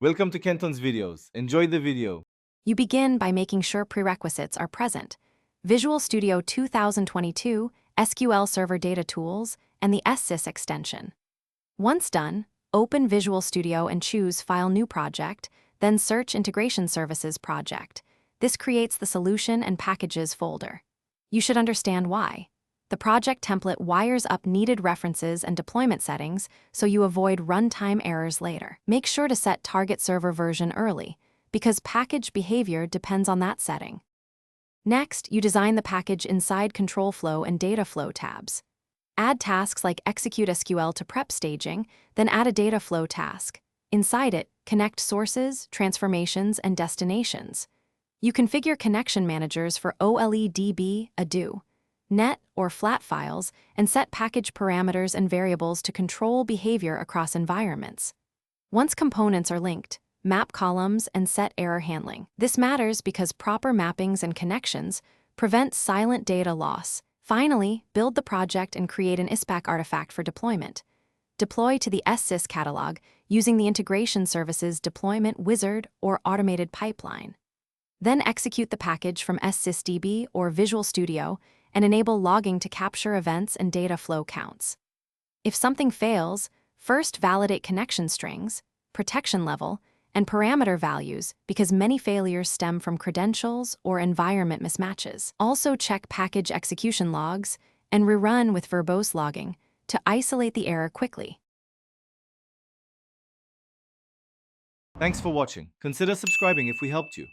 Welcome to Kenton's videos. Enjoy the video. You begin by making sure prerequisites are present: Visual Studio 2022, SQL Server Data Tools, and the Ssis extension. Once done, open Visual Studio and choose File New Project, then search Integration Services Project. This creates the Solution and Packages folder. You should understand why. The project template wires up needed references and deployment settings so you avoid runtime errors later. Make sure to set target server version early, because package behavior depends on that setting. Next, you design the package inside Control Flow and Data Flow tabs. Add tasks like Execute SQL to prep staging, then add a data flow task. Inside it, connect sources, transformations, and destinations. You configure connection managers for OLEDB, ADO, net, or flat files, and set package parameters and variables to control behavior across environments. Once components are linked, map columns and set error handling. This matters because proper mappings and connections prevent silent data loss. Finally, build the project and create an ISPAC artifact for deployment. Deploy to the Ssis catalog using the Integration Services Deployment Wizard or Automated Pipeline. Then execute the package from SysDB or Visual Studio and enable logging to capture events and data flow counts. If something fails, first validate connection strings, protection level, and parameter values, because many failures stem from credentials or environment mismatches. Also check package execution logs and rerun with verbose logging to isolate the error quickly. Thanks for watching. Consider subscribing if we helped you.